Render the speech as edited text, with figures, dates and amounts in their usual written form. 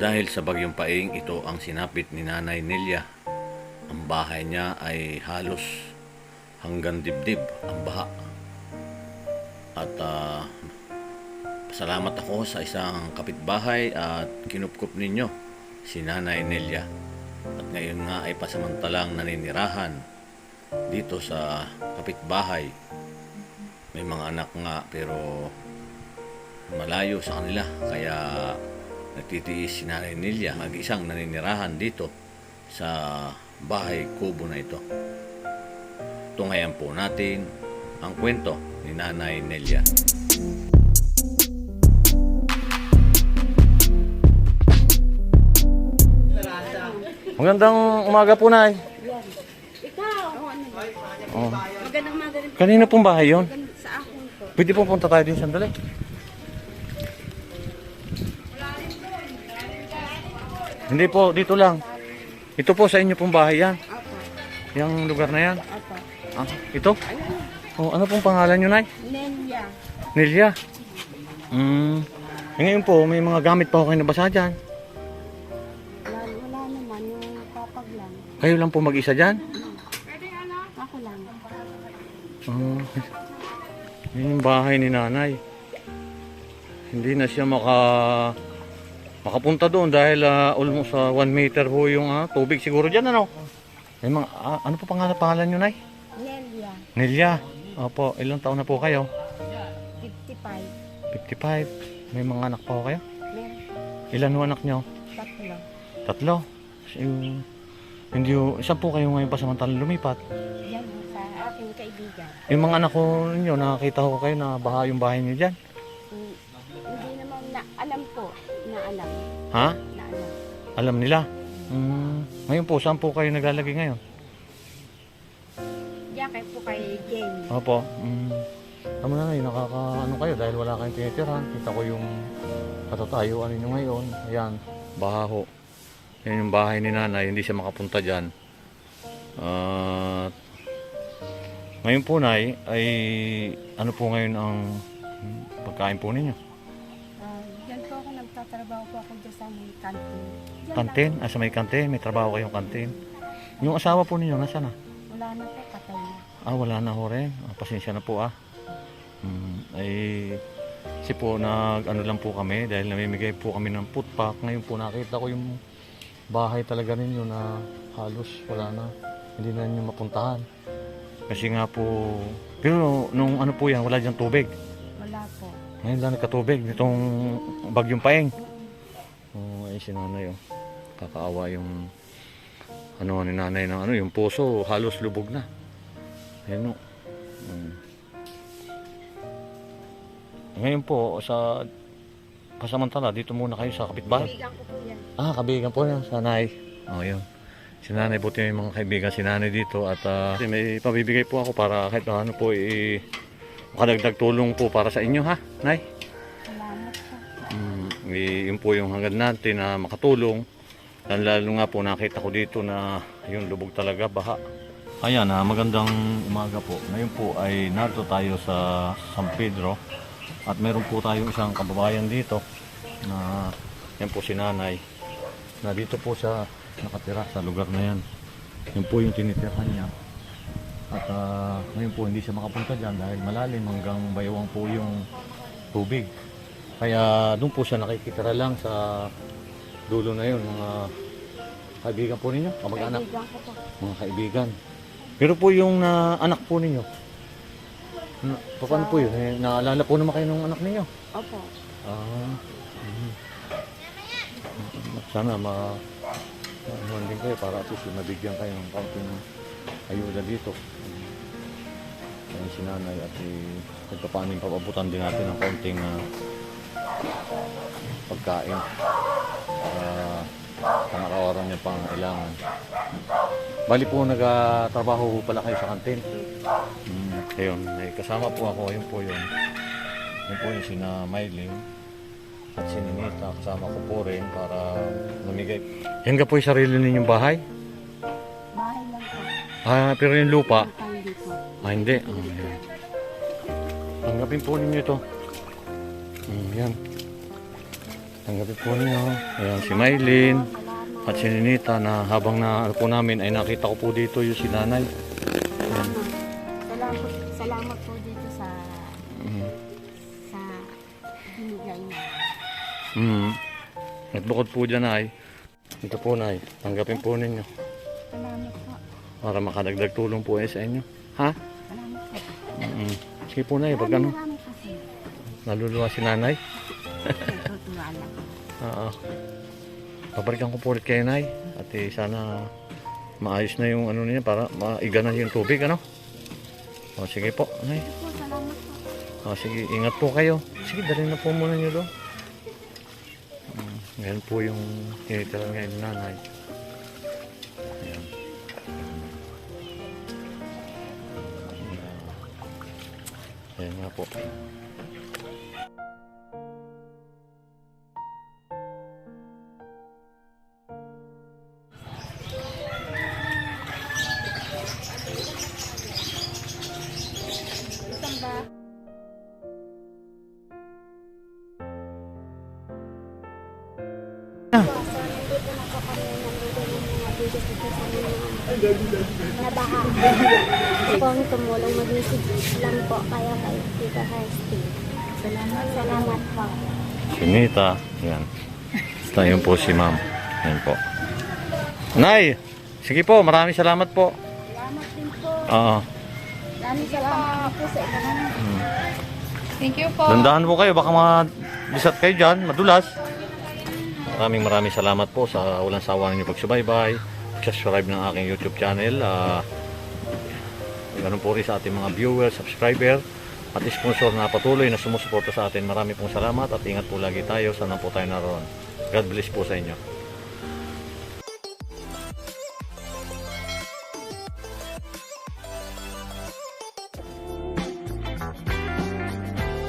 Dahil sa bagyong Paing, ito ang sinapit ni Nanay Nelia. Ang bahay niya ay halos hanggang dibdib ang baha. At pasalamat ako sa isang kapitbahay at kinupkup ninyo si Nanay Nelia. At ngayon nga ay pasamantalang naninirahan dito sa kapitbahay. May mga anak nga pero malayo sa kanila, kaya nagtitiis si Nanay Nelia mag-isang naninirahan dito sa bahay kubo na ito. Tungayan po natin ang kwento ni Nanay Nelia. Magandang umaga po, Nay. Ikaw! Oh. Magandang umaga rin Kanina pong bahay yun? sa akin po. Pwede po punta tayo din sandali. Hindi po, dito lang. Ito po sa inyo pong bahay yan. Apo. Yung lugar na yan. Apo. Ah, ito? Oh, ano pong pangalan nyo, Nay? Nelia. Nelia. Ngayon po, may mga gamit pa ako kayo nabasa dyan. Wala naman, yung papag lang. Kayo lang po mag-isa dyan? Ako lang. Yun yung bahay ni Nanay. Hindi na siya makapunta doon dahil almost 1 meter ho yung tubig siguro dyan, ano? May mga, ano po pangalan nyo, Nay? Nelia. Nelia. Opo, ilang taon na po kayo? 55. 55. May mga anak pa ho kayo? Meron. Ilan ho anak nyo? 3. 3. Hindi ho, saan po kayo ngayon pasamantalang lumipat? Yan ho, sa aking kaibigan. Yung mga anak ko ninyo, nakakita ko kayo na baha yung bahay niyo dyan. Hindi naman na alam po. Na alam. Ha? Na alam. Alam nila? Ngayon po, saan po kayo naglalagay ngayon? Diyan kayo po kay Jamie. Opo. Tama na ngayon, nakakaano kayo dahil wala kayong tinitirahan. Kita ko yung katatayuan ninyo ngayon. Ayan, baha ho. Yan yung bahay ni Nanay, hindi siya makapunta dyan. At ngayon po, Nay, ay ano po ngayon ang pagkain po ninyo? Diyan po ako nagtatrabaho po ako dyan sa may kantin. Diyan Kantin? Sa may kantin, may trabaho kayong kantin. Yung asawa po ninyo, nasaan na? Wala na po, patay na. Wala na ho rin. Pasensya na po kasi po ano lang po kami dahil namimigay po kami ng food pack. Ngayon po nakita ko yung bahay talaga ninyo na halos wala na. Hindi na ninyo mapuntahan. Kasi nga po, pero nung ano po yan, wala dyan tubig. Wala po. Ngayon lang nagkatubig nitong bagyong Paing. Ay si Nanay kakaawa yung ano ni Nanay ng yung puso halos lubog na. Ayun Ngayon po sa pasamantala dito muna kayo sa kapitbahay. Kaibigan ko po yan. Kaibigan po yan, sa Nanay. Yun. Si Nanay, buti may mga kaibigan si Nanay dito at may pabibigay po ako para kahit ano po makadagdag tulong po para sa inyo, ha, Nay? Salamat po. Yun po yung hangad natin na makatulong. Lalo nga po nakita ko dito na yung lubog talaga, baha. Ayan, magandang umaga po. Ngayon po ay narito tayo sa San Pedro at meron po tayong isang kababayan dito na yan po si Nanay na dito po siya nakatira sa lugar na yan. Yun po yung tinitirhan niya. At ngayon po hindi siya makapunta dyan dahil malalim hanggang baywang po yung tubig. Kaya doon po siya nakikitira lang sa dulo na yun. Mga kaibigan po ninyo, kamag-anak. Kaibigan ko po. Mga kaibigan. Pero po yung anak po ninyo, paano po yun? Naalala po naman kayo ng anak ninyo? Opo. Sana ano din kayo para at least mabigyan kayo ng kaunting ayuda dito. Si Nanay at nagpapaano yung papabutan din natin ng kaunting pagkain para pangaraw-araw niya pang kailangan. Bali po nagtatrabaho pala kayo sa kantin. Ayun, kasama po ako. Ayun po yun. Ayun po yung sina Mylene at si Ninita. Kasama ko po rin para namigay. Yan ka po yung sarili ninyong bahay? Bahay lang po. Pero yung lupa? Hindi po. Hindi. Tanggapin po ninyo ito. Yan. Tanggapin po niyo. Ayan, si Maylin at si Ninita na habang na ano po namin ay nakita ko po dito yung si nanay. Salamat po dito sa Mm. sa binigay na. At bukod po dyan ay, ito po na tanggapin po ninyo Salamat po. para makadagdag tulong po sa inyo. Ha? Salamat po. Sige po na pag ano, Marami kasi. naluluwa si nanay. Natutuwa lang. Oo. Pabalikan ko po ulit kayo, Nay. At sana maayos na yung ano niya para maiga na yung tubig, ano? O, sige po, Nay. Po, salamat po. O, sige, ingat po kayo. Sige, dalhin na po muna nyo doon. Ganyan po yung tinitira ngayon ni nanay. Ayan. Ayan nga po. Isang ba? Nandito na po kami, nandito na mga bigas dito sa mga nabaha. Po ang tumulong mag-message lang po kaya kay Tita Hersty. Salamat po. Sinita. Ayan. Basta yun po si ma'am. Ayan po. Nay! Sige po, maraming salamat po. Salamat din po. Oo. Maraming salamat po sa inyo. Thank you po. Dandahan po kayo, baka madisat kayo dyan, madulas. Maraming salamat po sa walang sawa ninyo pagsubaybay. Subscribe ng aking YouTube channel. Ganun po rin sa ating mga viewers, subscriber at sponsor na patuloy na sumusuporta sa atin. Marami pong salamat at ingat po lagi tayo. Sana po tayo naroon. God bless po sa inyo.